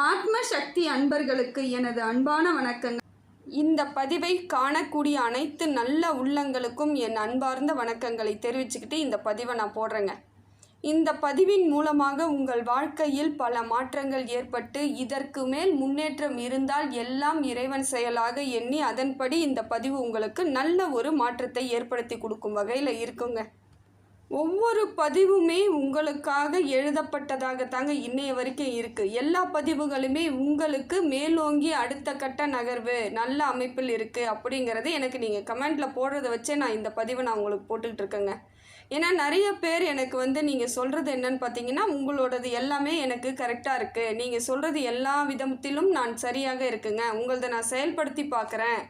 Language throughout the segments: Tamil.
ஆத்ம சக்தி அன்பர்களுக்கு எனது அன்பான வணக்கங்கள். இந்த பதிவை காணக்கூடிய அனைத்து நல்ல உள்ளங்களுக்கும் என் அன்பார்ந்த வணக்கங்களை தெரிவிச்சுக்கிட்டு இந்த பதிவை நான் போடுறேங்க. இந்த பதிவின் மூலமாக உங்கள் வாழ்க்கையில் பல மாற்றங்கள் ஏற்பட்டு இதற்கு மேல் முன்னேற்றம் இருந்தால் எல்லாம் இறைவன் செயலாக எண்ணி அதன்படி இந்த பதிவு உங்களுக்கு நல்ல ஒரு மாற்றத்தை ஏற்படுத்தி கொடுக்கும் வகையில் இருக்குங்க. ஒவ்வொரு பதிவுமே உங்களுக்காக எழுதப்பட்டதாக தாங்க இன்னைய வரைக்கும் இருக்குது. எல்லா பதிவுகளுமே உங்களுக்கு மேலோங்கி அடுத்த கட்ட நகர்வு நல்ல அமைப்பில் இருக்குது அப்படிங்கிறது எனக்கு நீங்கள் கமெண்டில் போடுறத வச்சே நான் இந்த பதிவை நான் உங்களுக்கு போட்டுக்கிட்டு இருக்கேங்க. ஏன்னா நிறைய பேர் எனக்கு நீங்கள் சொல்கிறது என்னன்னு பார்த்தீங்கன்னா, உங்களோடது எல்லாமே எனக்கு கரெக்டாக இருக்குது, நீங்கள் சொல்கிறது எல்லா விதத்திலும் நான் சரியாக இருக்குங்க, உங்களதை நான் செயல்படுத்தி பார்க்குறேன்,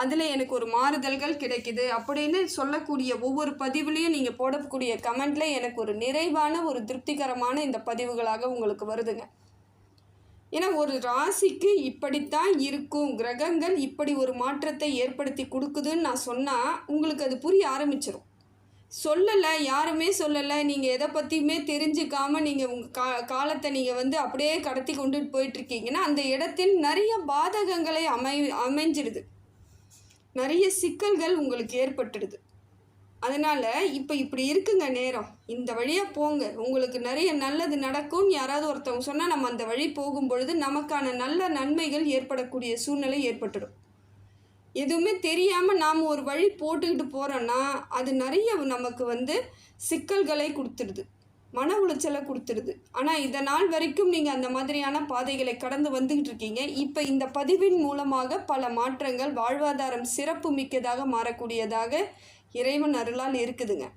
அதில் எனக்கு ஒரு மாறுதல்கள் கிடைக்குது அப்படின்னு சொல்லக்கூடிய ஒவ்வொரு பதிவுலேயும் நீங்கள் போடக்கூடிய கமெண்டில் எனக்கு ஒரு நிறைவான ஒரு திருப்திகரமான இந்த பதிவுகளாக உங்களுக்கு வருதுங்க. ஏன்னா ஒரு ராசிக்கு இப்படித்தான் இருக்கும், கிரகங்கள் இப்படி ஒரு மாற்றத்தை ஏற்படுத்தி கொடுக்குதுன்னு நான் சொன்னால் உங்களுக்கு அது புரிய ஆரம்பிச்சிடும். சொல்லலை, யாருமே சொல்லலை, நீங்கள் எதை பற்றியுமே தெரிஞ்சுக்காமல் நீங்கள் உங்கள் காலத்தை நீங்கள் அப்படியே கடத்தி கொண்டுட்டு போயிட்டுருக்கீங்கன்னா அந்த இடத்தில் நிறைய பாதகங்களை அமைஞ்சிடுது, நிறைய சிக்கல்கள் உங்களுக்கு ஏற்பட்டுடுது. அதனால் இப்போ இப்படி இருக்குங்க நேரம், இந்த வழியாக போங்க, உங்களுக்கு நிறைய நல்லது நடக்கும்னு யாராவது ஒருத்தவங்க சொன்னால் நம்ம அந்த வழி போகும் பொழுது நமக்கான நல்ல நன்மைகள் ஏற்படக்கூடிய சூழ்நிலை ஏற்பட்டுடும். எதுவுமே தெரியாமல் நாம் ஒரு வழி போட்டுக்கிட்டு போகிறோன்னா அது நிறைய நமக்கு சிக்கல்களை கொடுத்துடுது, மன உளைச்சலை கொடுத்துடுது. ஆனால் இந்த நாள் வரைக்கும் நீங்கள் அந்த மாதிரியான பாதைகளை கடந்து வந்துக்கிட்டு இருக்கீங்க. இப்போ இந்த பதிவின் மூலமாக பல மாற்றங்கள், வாழ்வாதாரம் சிறப்பு மிக்கதாக மாறக்கூடியதாக இறைவன் அருளால் இருக்குதுங்க.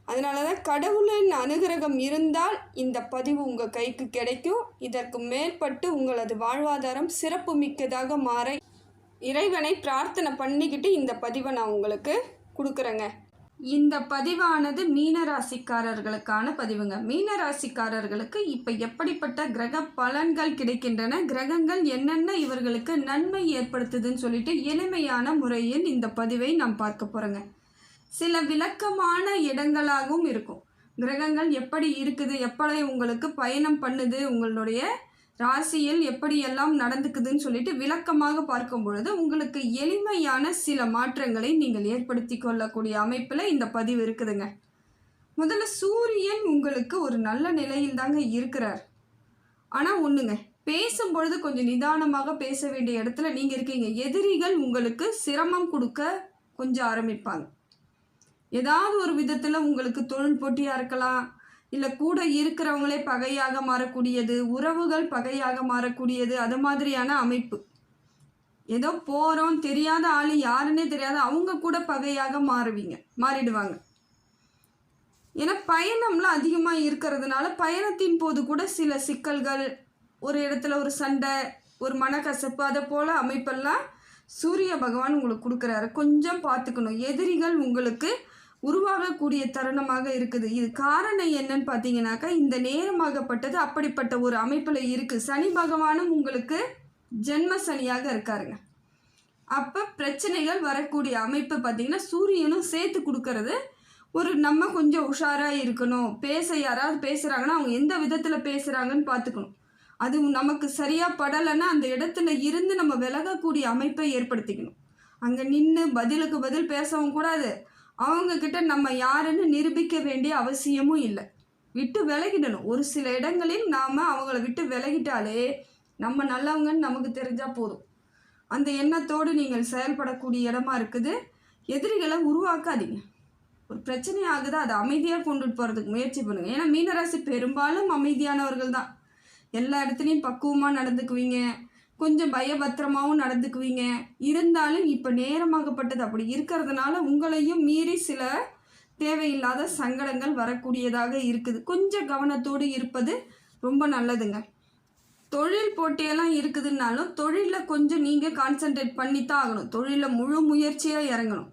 அதனால தான் கடவுளின் அனுகிரகம் இருந்தால் இந்த பதிவு உங்கள் கைக்கு கிடைக்கும். இதற்கு மேற்பட்டு உங்களது வாழ்வாதாரம் சிறப்பு மிக்கதாக மாற இறைவனை பிரார்த்தனை பண்ணிக்கிட்டு இந்த பதிவை நான் உங்களுக்கு கொடுக்குறேங்க. இந்த பதிவானது மீனராசிக்காரர்களுக்கான பதிவுங்க. மீனராசிக்காரர்களுக்கு இப்போ எப்படிப்பட்ட கிரக பலன்கள் கிடைக்கின்றன, கிரகங்கள் என்னென்ன இவர்களுக்கு நன்மை ஏற்படுத்துதுன்னு சொல்லிட்டு எளிமையான முறையில் இந்த பதிவை நாம் பார்க்க போகிறோங்க. சில விளக்கமான இடங்களாகவும் இருக்கும். கிரகங்கள் எப்படி இருக்குது, எப்படி உங்களுக்கு பயணம் பண்ணுது, உங்களுடைய ராசியில் எப்படியெல்லாம் நடந்துக்குதுன்னு சொல்லிட்டு விளக்கமாக பார்க்கும் பொழுது உங்களுக்கு எளிமையான சில மாற்றங்களை நீங்கள் ஏற்படுத்தி கொள்ளக்கூடிய அமைப்பில் இந்த பதிவு இருக்குதுங்க. முதல்ல சூரியன் உங்களுக்கு ஒரு நல்ல நிலையில் தாங்க இருக்கிறார். ஆனால் ஒன்றுங்க, பேசும்பொழுது கொஞ்சம் நிதானமாக பேச வேண்டிய இடத்துல நீங்கள் இருக்கீங்க. எதிரிகள் உங்களுக்கு சிரமம் கொடுக்க கொஞ்சம் ஆரம்பிப்பாங்க. ஏதாவது ஒரு விதத்தில் உங்களுக்கு தொழில் போட்டியாக இருக்கலாம், இல்லை கூட இருக்கிறவங்களே பகையாக மாறக்கூடியது, உறவுகள் பகையாக மாறக்கூடியது, அது மாதிரியான அமைப்பு. ஏதோ போகிறோம், தெரியாத ஆள் யாருன்னே தெரியாத அவங்க கூட பகையாக மாறிடுவாங்க. ஏன்னா பயணம்லாம் அதிகமாக இருக்கிறதுனால பயணத்தின் போது கூட சில சிக்கல்கள், ஒரு இடத்துல ஒரு சண்டை, ஒரு மனக்கசப்பு, அதை போல் அமைப்பெல்லாம் சூரிய பகவான் உங்களுக்கு கொடுக்குறாரு. கொஞ்சம் பார்த்துக்கணும். எதிரிகள் உங்களுக்கு உருவாகக்கூடிய தருணமாக இருக்குது. இது காரணம் என்னன்னு பார்த்தீங்கன்னாக்கா, இந்த நேரமாகப்பட்டது அப்படிப்பட்ட ஒரு அமைப்பில் இருக்குது. சனி பகவானும் உங்களுக்கு ஜென்ம சனியாக இருக்காருங்க. அப்போ பிரச்சனைகள் வரக்கூடிய அமைப்பு பார்த்திங்கன்னா சூரியனும் சேர்த்து கொடுக்கறது. நம்ம கொஞ்சம் உஷாராக இருக்கணும். யாராவது பேசுகிறாங்கன்னா அவங்க எந்த விதத்தில் பேசுகிறாங்கன்னு பார்த்துக்கணும். அது நமக்கு சரியாக படலைன்னா அந்த இடத்துல இருந்து நம்ம விலகக்கூடிய அமைப்பை ஏற்படுத்திக்கணும். அங்கே நின்று பதிலுக்கு பதில் பேசவும் கூடாது, அவங்கக்கிட்ட நம்ம யாருன்னு நிரூபிக்க வேண்டிய அவசியமும் இல்லை. விட்டு விலகிடணும். ஒரு சில இடங்களில் நாம் அவங்கள விட்டு விலகிட்டாலே நம்ம நல்லவங்கன்னு நமக்கு தெரிஞ்சால் போதும். அந்த எண்ணத்தோடு நீங்கள் செயல்படக்கூடிய இடமா இருக்குது. எதிரிகளை உருவாக்காதீங்க. ஒரு பிரச்சனை ஆகுது, அதை அமைதியாக கொண்டுட்டு போகிறதுக்கு முயற்சி பண்ணுங்கள். ஏன்னா மீனராசி பெரும்பாலும் அமைதியானவர்கள் தான். எல்லா இடத்துலையும் பக்குவமாக நடந்துக்குவீங்க, கொஞ்சம் பயபத்திரமாகவும் நடந்துக்குவீங்க. இருந்தாலும் இப்போ நேரமாகப்பட்டது அப்படி இருக்கிறதுனால உங்களையும் மீறி சில தேவையில்லாத சங்கடங்கள் வரக்கூடியதாக இருக்குது. கொஞ்சம் கவனத்தோடு இருப்பது ரொம்ப நல்லதுங்க. தொழில் போட்டியெல்லாம் இருக்குதுன்னாலும் தொழிலில் கொஞ்சம் நீங்கள் கான்சன்ட்ரேட் பண்ணித்தான் ஆகணும். தொழிலில் முழு முயற்சியாக இறங்கணும்.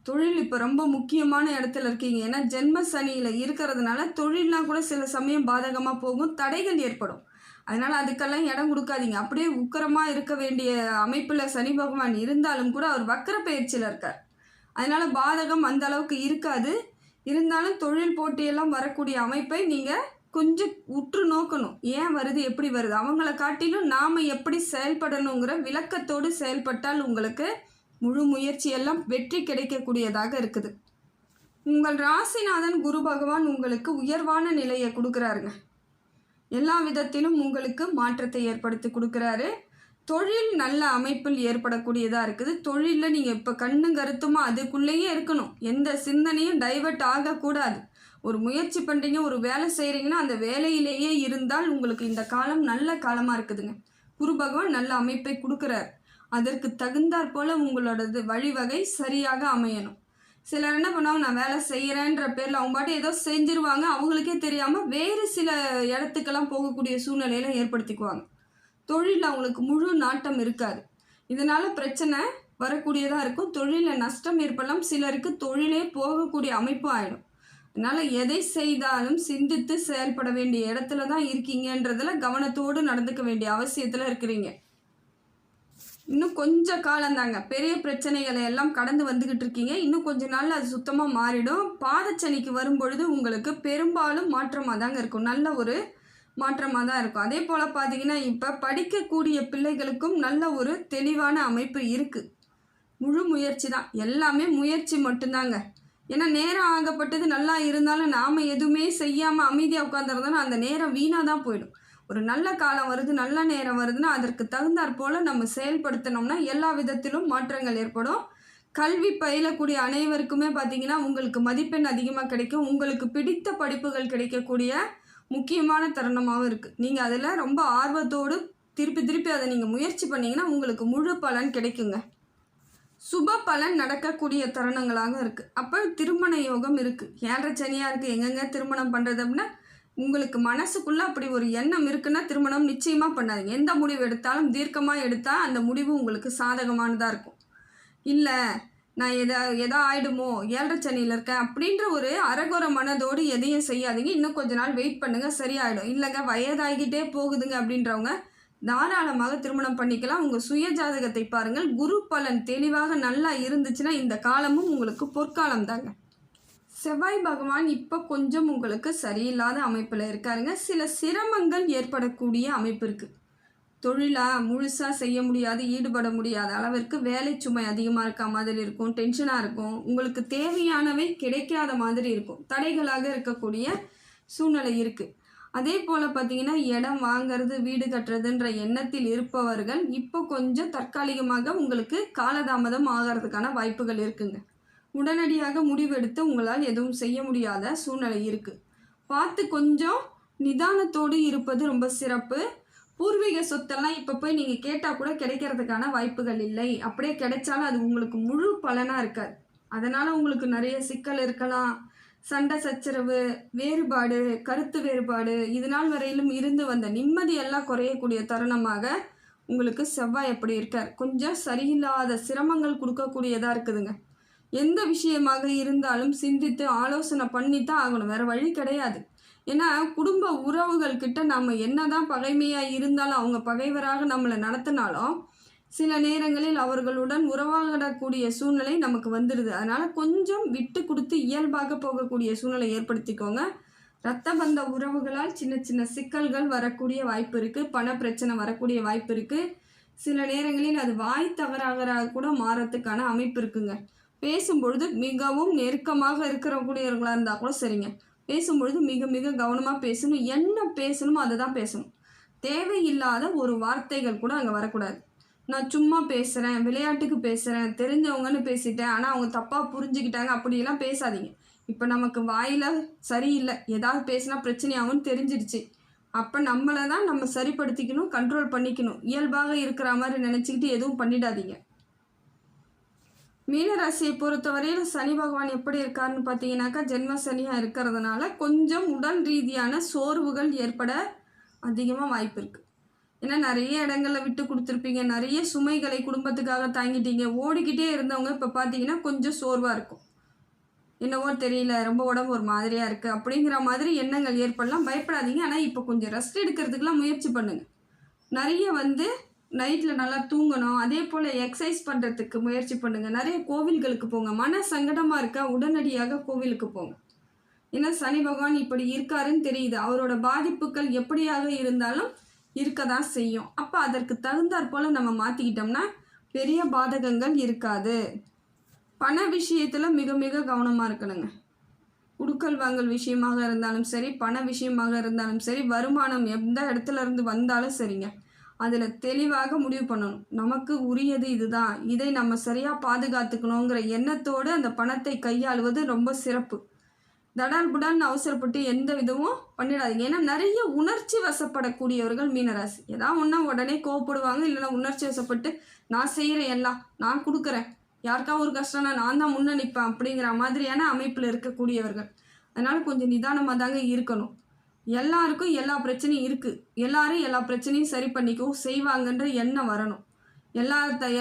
தொழில் இப்போ ரொம்ப முக்கியமான இடத்துல இருக்கீங்க. ஏன்னா ஜென்ம சனியில் இருக்கிறதுனால தொழிலெலாம் கூட சில சமயம் பாதகமாக போகும், தடைகள் ஏற்படும். அதனால் அதுக்கெல்லாம் இடம் கொடுக்காதீங்க. அப்படியே உக்கரமாக இருக்க வேண்டிய அமைப்பில் சனி பகவான் இருந்தாலும் கூட அவர் வக்கர பயிற்சியில் இருக்கார். அதனால் பாதகம் அந்த அளவுக்கு இருக்காது. இருந்தாலும் தொழில் போட்டியெல்லாம் வரக்கூடிய அமைப்பை நீங்கள் கொஞ்சம் உற்று நோக்கணும். ஏன் வருது, எப்படி வருது, அவங்கள காட்டிலும் நாம் எப்படி செயல்படணுங்கிற விளக்கத்தோடு செயல்பட்டால் உங்களுக்கு முழு முயற்சியெல்லாம் வெற்றி கிடைக்கக்கூடியதாக இருக்குது. உங்கள் ராசிநாதன் குரு பகவான் உங்களுக்கு உயர்வான நிலையை கொடுக்குறாருங்க. எல்லா விதத்திலும் உங்களுக்கு மாற்றத்தை ஏற்படுத்தி கொடுக்குறாரு. தொழில் நல்ல அமைப்பில் ஏற்படக்கூடியதாக இருக்குது. தொழிலில் நீங்கள் இப்போ கண்ணும் கருத்துமா அதுக்குள்ளேயே இருக்கணும். எந்த சிந்தனையும் டைவர்ட் ஆகக்கூடாது. ஒரு முயற்சி பண்ணுறீங்க, ஒரு வேலை செய்கிறீங்கன்னா அந்த வேலையிலேயே இருந்தால் உங்களுக்கு இந்த காலம் நல்ல காலமாக இருக்குதுங்க. குரு பகவான் நல்ல அமைப்பை கொடுக்குறார். அதற்கு தகுந்தாற் போல் உங்களோடது வழிவகை சரியாக அமையணும். சிலர் என்ன பண்ணுவாங்க, நான் வேலை செய்கிறேன்ற பேரில் அவங்க பாட்டு ஏதோ செஞ்சிருவாங்க, அவங்களுக்கே தெரியாமல் வேறு சில இடத்துக்கெல்லாம் போகக்கூடிய சூழ்நிலையில ஏற்படுத்திக்குவாங்க. தொழிலில் அவங்களுக்கு முழு நாட்டம் இருக்காது. இதனால் பிரச்சனை வரக்கூடியதாக இருக்கும். தொழிலில் நஷ்டம் ஏற்படலாம். சிலருக்கு தொழிலே போகக்கூடிய அமைப்பும் ஆகிடும். அதனால் எதை செய்தாலும் சிந்தித்து செயல்பட வேண்டிய இடத்துல தான் இருக்கீங்கன்றதில் கவனத்தோடு நடந்துக்க வேண்டிய அவசியத்தில் இருக்கிறீங்க. இன்னும் கொஞ்சம் காலந்தாங்க, பெரிய பிரச்சனைகளை எல்லாம் கடந்து வந்துக்கிட்டு இருக்கீங்க. இன்னும் கொஞ்ச நாள் அது சுத்தமாக மாறிடும். பாதச்சனிக்கு வரும்பொழுது உங்களுக்கு பெரும்பாலும் மாற்றமாக தாங்க இருக்கும். நல்ல ஒரு மாற்றமாக தான் இருக்கும். அதே போல் பார்த்தீங்கன்னா இப்போ படிக்கக்கூடிய பிள்ளைகளுக்கும் நல்ல ஒரு தெளிவான அமைப்பு இருக்குது. முழு முயற்சி தான், எல்லாமே முயற்சி மட்டும்தாங்க. ஏன்னா நேரம் ஆகப்பட்டது நல்லா இருந்தாலும் நாம் எதுவுமே செய்யாமல் அமைதியாக உட்காந்துருந்தோன்னா அந்த நேரம் வீணாக தான் போயிடும். ஒரு நல்ல காலம் வருது, நல்ல நேரம் வருதுன்னா அதற்கு தகுந்தாற் போல் நம்ம செயல்படுத்தினோம்னா எல்லா விதத்திலும் மாற்றங்கள் ஏற்படும். கல்வி பயிலக்கூடிய அனைவருக்குமே பார்த்திங்கன்னா உங்களுக்கு மதிப்பெண் அதிகமாக கிடைக்கும். உங்களுக்கு பிடித்த படிப்புகள் கிடைக்கக்கூடிய முக்கியமான தருணமாகவும் இருக்குது. நீங்கள் அதில் ரொம்ப ஆர்வத்தோடு திருப்பி அதை நீங்கள் முயற்சி பண்ணிங்கன்னா உங்களுக்கு முழு பலன் கிடைக்குங்க. சுப பலன் நடக்கக்கூடிய தருணங்களாக இருக்குது. அப்போ திருமண யோகம் இருக்குது. 7.5 சனியாக இருக்குது, எங்கெங்க திருமணம் பண்ணுறது அப்படின்னா உங்களுக்கு மனசுக்குள்ளே அப்படி ஒரு எண்ணம் இருக்குன்னா திருமணம் நிச்சயமாக பண்ணாதீங்க. எந்த முடிவு எடுத்தாலும் தீர்க்கமாக எடுத்தால் அந்த முடிவு உங்களுக்கு சாதகமானதாக இருக்கும். இல்லை நான் எதா ஆகிடுமோ 7.5 சனியில் இருக்கேன் அப்படின்ற ஒரு அரகுற மனதோடு எதையும் செய்யாதீங்க. இன்னும் கொஞ்ச நாள் வெயிட் பண்ணுங்கள், சரியாயிடும். இல்லைங்க வயதாகிக்கிட்டே போகுதுங்க அப்படின்றவங்க தாராளமாக திருமணம் பண்ணிக்கலாம். உங்கள் சுய ஜாதகத்தை பாருங்கள். குரு பலன் தெளிவாக நல்லா இருந்துச்சுன்னா இந்த காலமும் உங்களுக்கு பொற்காலம் தாங்க. செவ்வாய் பகவான் இப்போ கொஞ்சம் உங்களுக்கு சரியில்லாத அமைப்பில் இருக்காருங்க. சில சிரமங்கள் ஏற்படக்கூடிய அமைப்பு இருக்குது. தொழிலாக முழுசாக செய்ய முடியாது, ஈடுபட முடியாத அளவிற்கு வேலை சுமை அதிகமாக இருக்க மாதிரி இருக்கும். டென்ஷனாக இருக்கும். உங்களுக்கு தேவையானவை கிடைக்காத மாதிரி இருக்கும். தடைகளாக இருக்கக்கூடிய சூழ்நிலை இருக்குது. அதே போல் பார்த்திங்கன்னா இடம் வாங்கிறது, வீடு கட்டுறதுன்ற எண்ணத்தில் இருப்பவர்கள் இப்போ கொஞ்சம் தற்காலிகமாக உங்களுக்கு காலதாமதம் ஆகிறதுக்கான வாய்ப்புகள் இருக்குங்க. உடனடியாக முடிவெடுத்து உங்களால் எதுவும் செய்ய முடியாத சூழ்நிலை இருக்குது. பார்த்து கொஞ்சம் நிதானத்தோடு இருப்பது ரொம்ப சிறப்பு. பூர்வீக சொத்தெல்லாம் இப்போ போய் நீங்கள் கேட்டால் கூட கிடைக்கிறதுக்கான வாய்ப்புகள் இல்லை. அப்படியே கிடைச்சாலும் அது உங்களுக்கு முழு பலனாக இருக்காது. அதனால் உங்களுக்கு நிறைய சிக்கல் இருக்கலாம். சண்டை சச்சரவு, வேறுபாடு, கருத்து வேறுபாடு, இது நாள் வரையிலும் இருந்து வந்த நிம்மதியெல்லாம் குறையக்கூடிய தருணமாக உங்களுக்கு செவ்வாய் எப்படி இருக்கார். கொஞ்சம் சரியில்லாத சிரமங்கள் கொடுக்கக்கூடியதாக இருக்குதுங்க. எந்த விஷயமாக இருந்தாலும் சிந்தித்து ஆலோசனை பண்ணி தான் ஆகணும், வேறு வழி கிடையாது. ஏன்னா குடும்ப உறவுகள் கிட்ட நம்ம என்னதான் பகைமையாக இருந்தாலும் அவங்க பகைவராக நம்மளை நடத்தினாலும் சில நேரங்களில் அவர்களுடன் உறவாடக்கூடிய சூழ்நிலை நமக்கு வந்துடுது. அதனால் கொஞ்சம் விட்டு கொடுத்து இயல்பாக போகக்கூடிய சூழ்நிலை ஏற்படுத்திக்கோங்க. இரத்த பந்த உறவுகளால் சின்ன சின்ன சிக்கல்கள் வரக்கூடிய வாய்ப்பு இருக்குது. பண பிரச்சனை வரக்கூடிய வாய்ப்பு இருக்குது. சில நேரங்களில் அது வாய் தவறாக கூட மாறத்துக்கான அமைப்பு இருக்குங்க. பேசும்பொழுது மிகவும் நெருக்கமாக இருக்கிறக்கூடியவர்களாக இருந்தால் கூட சரிங்க, பேசும்பொழுது மிக மிக கவனமாக பேசணும். என்ன பேசணுமோ அதை தான் பேசணும். தேவையில்லாத ஒரு வார்த்தைகள் கூட அங்கே வரக்கூடாது. நான் சும்மா பேசுகிறேன், விளையாட்டுக்கு பேசுகிறேன், தெரிஞ்சவங்கன்னு பேசிட்டேன், ஆனால் அவங்க தப்பாக புரிஞ்சுக்கிட்டாங்க அப்படியெல்லாம் பேசாதீங்க. இப்போ நமக்கு வாயில் சரியில்லை, ஏதாவது பேசினா பிரச்சனையாகும்னு தெரிஞ்சிடுச்சு. அப்போ நம்மளை தான் நம்ம சரிப்படுத்திக்கணும், கண்ட்ரோல் பண்ணிக்கணும். இயல்பாக இருக்கிற மாதிரி நினச்சிக்கிட்டு எதுவும் பண்ணிடாதீங்க. மீனராசியை பொறுத்தவரையில் சனி பகவான் எப்படி இருக்காருன்னு பார்த்தீங்கன்னாக்கா ஜென்ம சனியாக இருக்கிறதுனால கொஞ்சம் உடல் ரீதியான சோர்வுகள் ஏற்பட அதிகமாக வாய்ப்பு இருக்குது. ஏன்னா நிறைய இடங்களில் விட்டு கொடுத்துருப்பீங்க, நிறைய சுமைகளை குடும்பத்துக்காக தாங்கிட்டீங்க, ஓடிக்கிட்டே இருந்தவங்க இப்போ பார்த்தீங்கன்னா கொஞ்சம் சோர்வாக இருக்கும். என்னவோ தெரியல, ரொம்ப உடம்பு ஒரு மாதிரியாக இருக்குது அப்படிங்கிற மாதிரி எண்ணங்கள் ஏற்படலாம். பயப்படாதீங்க. ஆனால் இப்போ கொஞ்சம் ரெஸ்ட் எடுக்கிறதுக்கெலாம் முயற்சி பண்ணுங்கள். நிறைய நைட்டில் நல்லா தூங்கணும். அதே போல் எக்ஸசைஸ் பண்ணுறதுக்கு முயற்சி பண்ணுங்கள். நிறைய கோவில்களுக்கு போங்க. மன சங்கடமாக இருக்கா, உடனடியாக கோவிலுக்கு போங்க. ஏன்னா சனி பகவான் இப்படி இருக்காருன்னு தெரியுது. அவரோட பாதிப்புகள் எப்படியாக இருந்தாலும் இருக்க தான் செய்யும். அப்போ அதற்கு தகுந்தாற் போல் நம்ம மாற்றிக்கிட்டோம்னா பெரிய பாதகங்கள் இருக்காது. பண விஷயத்தில் மிக மிக கவனமாக இருக்கணுங்க. குடுக்கல் வாங்கல் விஷயமாக இருந்தாலும் சரி, பண விஷயமாக இருந்தாலும் சரி, வருமானம் எந்த இடத்துல இருந்து வந்தாலும் சரிங்க, அதில் தெளிவாக முடிவு பண்ணணும். நமக்கு உரியது இதுதான், இதை நம்ம சரியாக பாதுகாத்துக்கணுங்கிற எண்ணத்தோடு அந்த பணத்தை கையாளுவது ரொம்ப சிறப்பு. தடால் புடான்னு அவசரப்பட்டு எந்த விதமும் பண்ணிடாதீங்க. ஏன்னா நிறைய உணர்ச்சி வசப்படக்கூடியவர்கள் மீனராசி. ஏதாவது ஒன்றா உடனே கோவப்படுவாங்க, இல்லைன்னா உணர்ச்சி வசப்பட்டு நான் செய்கிறேன் எல்லாம், நான் கொடுக்குறேன், யாருக்கா ஒரு கஷ்டம்னா நான் தான் முன்ன நிற்பேன் அப்படிங்கிற மாதிரியான அமைப்பில் இருக்கக்கூடியவர்கள். அதனால் கொஞ்சம் நிதானமாக தாங்க இருக்கணும். எல்லாருக்கும் எல்லா பிரச்சனையும் இருக்குது, எல்லாரும் எல்லா பிரச்சனையும் சரி பண்ணிக்கவும் செய்வாங்கன்ற எண்ணம் வரணும்.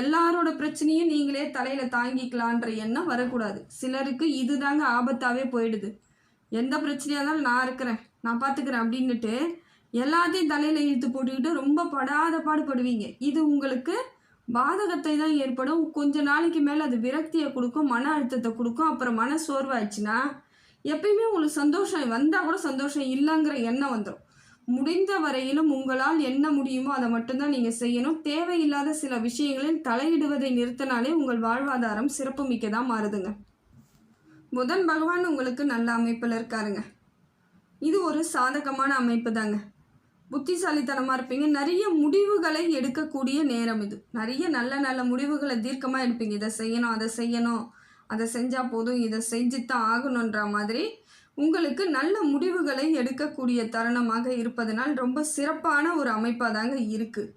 எல்லாரோட பிரச்சனையும் நீங்களே தலையில் தாங்கிக்கலான்ற எண்ணம் வரக்கூடாது. சிலருக்கு இது தாங்க ஆபத்தாகவே போயிடுது. எந்த பிரச்சனையாக இருந்தாலும் நான் இருக்கிறேன், நான் பார்த்துக்கிறேன் அப்படின்னுட்டு எல்லாத்தையும் தலையில் இழுத்து போட்டுக்கிட்டு ரொம்ப படாத பாடுபடுவீங்க. இது உங்களுக்கு பாதகத்தை தான் ஏற்படும். கொஞ்ச நாளைக்கு மேலே அது விரக்தியை கொடுக்கும், மன அழுத்தத்தை கொடுக்கும். அப்புறம் மன சோர்வாயிடுச்சுன்னா எப்பயுமே உங்களுக்கு சந்தோஷம் வந்தால் கூட சந்தோஷம் இல்லைங்கிற எண்ணம் வந்துடும். முடிந்த வரையிலும் உங்களால் என்ன முடியுமோ அதை மட்டும்தான் நீங்கள் செய்யணும். தேவையில்லாத சில விஷயங்களில் தலையிடுவதை நிறுத்தினாலே உங்கள் வாழ்வாதாரம் சிறப்பு மிக்கதாக மாறுதுங்க. புதன் பகவான் உங்களுக்கு நல்ல அமைப்பில் இருக்காருங்க. இது ஒரு சாதகமான அமைப்பு தாங்க. புத்திசாலித்தனமாக இருப்பீங்க. நிறைய முடிவுகளை எடுக்கக்கூடிய நேரம் இது. நிறைய நல்ல நல்ல முடிவுகளை தீர்க்கமாக எடுப்பீங்க. இதை செய்யணும், அதை செய்யணும், அதை செஞ்சால் போதும், இதை செஞ்சுத்தான் ஆகணுன்ற மாதிரி உங்களுக்கு நல்ல முடிவுகளை எடுக்கக்கூடிய தருணமாக இருப்பதனால் ரொம்ப சிறப்பான ஒரு அமைப்பாக தாங்க இருக்குது.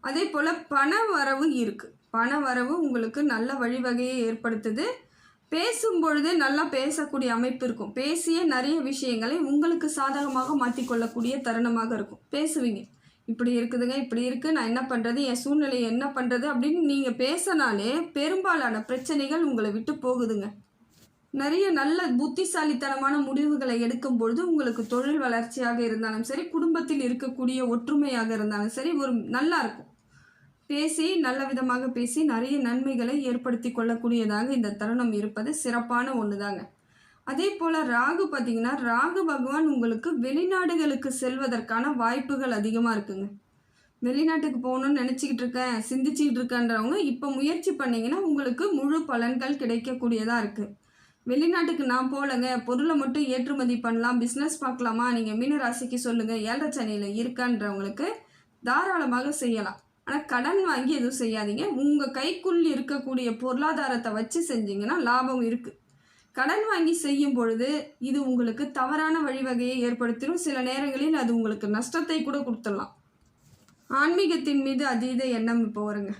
அதே போல் பண வரவு இருக்குது. பண வரவு உங்களுக்கு நல்ல வழிவகையை ஏற்படுத்துது. பேசும்பொழுதே நல்லா பேசக்கூடிய அமைப்பு இருக்கும். பேசிய நிறைய விஷயங்களை உங்களுக்கு சாதகமாக மாற்றிக்கொள்ளக்கூடிய தருணமாக இருக்கும். பேசுவீங்க, இப்படி இருக்குதுங்க, இப்படி இருக்குது, நான் என்ன பண்ணுறது, என் சூழ்நிலையை என்ன பண்ணுறது அப்படின்னு நீங்கள் பேசினாலே பெரும்பாலான பிரச்சனைகள் உங்களை விட்டு போகுதுங்க. நிறைய நல்ல புத்திசாலித்தனமான முடிவுகளை எடுக்கும் பொழுது உங்களுக்கு தொழில் வளர்ச்சியாக இருந்தாலும் சரி, குடும்பத்தில் இருக்கக்கூடிய ஒற்றுமையாக இருந்தாலும் சரி, ஒரு நல்லா இருக்கும். பேசி நல்ல விதமாக பேசி நிறைய நன்மைகளை ஏற்படுத்தி கொள்ளக்கூடியதாக இந்த தருணம் இருப்பது சிறப்பான ஒன்று தாங்க. அதே போல் ராகு பார்த்திங்கன்னா, ராகு பகவான் உங்களுக்கு வெளிநாடுகளுக்கு செல்வதற்கான வாய்ப்புகள் அதிகமாக இருக்குங்க. வெளிநாட்டுக்கு போகணுன்னு நினச்சிக்கிட்டு இருக்கேன், சிந்திச்சிக்கிட்டு இருக்கேன்றவங்க இப்போ முயற்சி பண்ணிங்கன்னா உங்களுக்கு முழு பலன்கள் கிடைக்கக்கூடியதாக இருக்குது. வெளிநாட்டுக்கு நான் போகலைங்க, பொருளை மட்டும் ஏற்றுமதி பண்ணலாம், பிஸ்னஸ் பார்க்கலாமா, நீங்கள் மீனராசிக்கு சொல்லுங்கள், 7 சனியில் இருக்கான்றவங்களுக்கு தாராளமாக செய்யலாம். ஆனால் கடன் வாங்கி எதுவும் செய்யாதீங்க. உங்கள் கைக்குள் இருக்கக்கூடிய பொருளாதாரத்தை வச்சு செஞ்சிங்கன்னா லாபம் இருக்குது. கடன் வாங்கி செய்யும் பொழுது இது உங்களுக்கு தவறான வழிவகையை ஏற்படுத்திடும். சில நேரங்களில் அது உங்களுக்கு நஷ்டத்தை கூட கொடுத்துடலாம். ஆன்மீகத்தின் மீது அதீத எண்ணம் இப்போ வருங்க.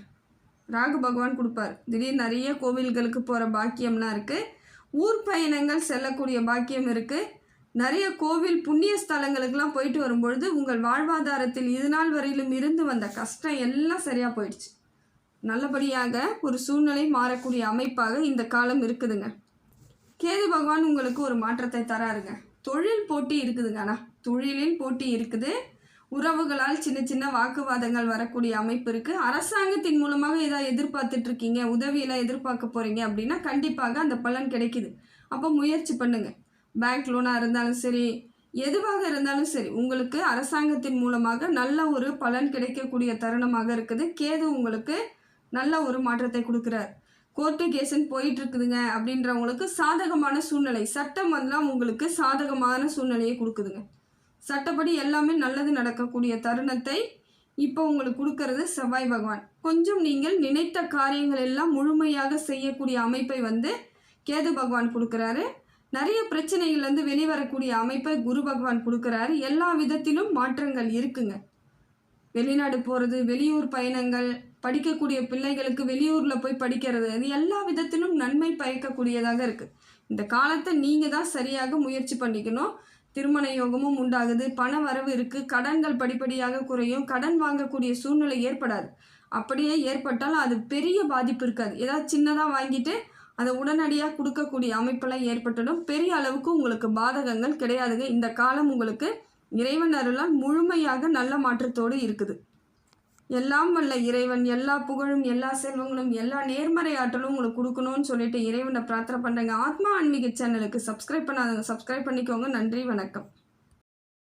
ராகு பகவான் கொடுப்பார். திடீர்னு நிறைய கோவில்களுக்கு போகிற பாக்கியம்லாம் இருக்குது. ஊர் பயணங்கள் செல்லக்கூடிய பாக்கியம் இருக்குது. நிறைய கோவில் புண்ணிய ஸ்தலங்களுக்கெல்லாம் போயிட்டு வரும்பொழுது உங்கள் வாழ்வாதாரத்தில் இது நாள் வரையிலும் இருந்து வந்த கஷ்டம் எல்லாம் சரியாக போயிடுச்சு. நல்லபடியாக ஒரு சூழ்நிலை மாறக்கூடிய அமைப்பாக இந்த காலம் இருக்குதுங்க. கேது பகவான் உங்களுக்கு ஒரு மாற்றத்தை தராருங்க. தொழில் போட்டி இருக்குதுங்க. ஆனால் தொழிலில் போட்டி இருக்குது. உறவுகளால் சின்ன சின்ன வாக்குவாதங்கள் வரக்கூடிய அமைப்பு இருக்குது. அரசாங்கத்தின் மூலமாக ஏதாவது எதிர்பார்த்துட்ருக்கீங்க, உதவியெல்லாம் எதிர்பார்க்க போகிறீங்க அப்படின்னா கண்டிப்பாக அந்த பலன் கிடைக்குது. அப்போ முயற்சி பண்ணுங்கள். பேங்க் லோனாக இருந்தாலும் சரி, எதுவாக இருந்தாலும் சரி, உங்களுக்கு அரசாங்கத்தின் மூலமாக நல்ல ஒரு பலன் கிடைக்கக்கூடிய தருணமாக இருக்குது. கேது உங்களுக்கு நல்ல ஒரு மாற்றத்தை கொடுக்குறார். கோர்ட்டு கேஸுன்னு போயிட்டுருக்குதுங்க அப்படின்றவங்களுக்கு சாதகமான சூழ்நிலை, சட்டம் எல்லாம் உங்களுக்கு சாதகமான சூழ்நிலையை கொடுக்குதுங்க. சட்டப்படி எல்லாமே நல்லது நடக்கக்கூடிய தருணத்தை இப்போ உங்களுக்கு கொடுக்கறது செவ்வாய் பகவான். கொஞ்சம் நீங்கள் நினைத்த காரியங்கள் எல்லாம் முழுமையாக செய்யக்கூடிய அமைப்பை கேது பகவான் கொடுக்குறாரு. நிறைய பிரச்சனைகள்லேருந்து வெளிவரக்கூடிய அமைப்பை குரு பகவான் கொடுக்குறாரு. எல்லா விதத்திலும் மாற்றங்கள் இருக்குங்க. வெளிநாடு போகிறது, வெளியூர் பயணங்கள், படிக்கக்கூடிய பிள்ளைகளுக்கு வெளியூரில் போய் படிக்கிறது, அது எல்லா விதத்திலும் நன்மை பயக்கக்கூடியதாக இருக்குது. இந்த காலத்தை நீங்கள் தான் சரியாக முயற்சி பண்ணிக்கணும். திருமண யோகமும் உண்டாகுது, பண வரவு இருக்குது, கடன்கள் படிப்படியாக குறையும், கடன் வாங்கக்கூடிய சூழ்நிலை ஏற்படாது. அப்படியே ஏற்பட்டாலும் அது பெரிய பாதிப்பு இருக்காது. ஏதாவது சின்னதாக வாங்கிட்டு அதை உடனடியாக கொடுக்கக்கூடிய அமைப்பெல்லாம் ஏற்பட்டுடும். பெரிய அளவுக்கு உங்களுக்கு பாதகங்கள் கிடையாதுங்க. இந்த காலம் உங்களுக்கு இறைவன் அருளால் முழுமையாக நல்ல மாற்றத்தோடு இருக்குது. எல்லாம் வல்ல இறைவன் எல்லா புகழும், எல்லா செல்வங்களும், எல்லா நேர்மறை ஆற்றலும் உங்களுக்கு கொடுக்கணும்னு சொல்லிட்டு இறைவனை பிரார்த்தனை பண்ணுறேங்க. ஆத்மா ஆன்மீக சேனலுக்கு சப்ஸ்கிரைப் பண்ணாதவங்க சப்ஸ்கிரைப் பண்ணிக்கோங்க. நன்றி, வணக்கம்.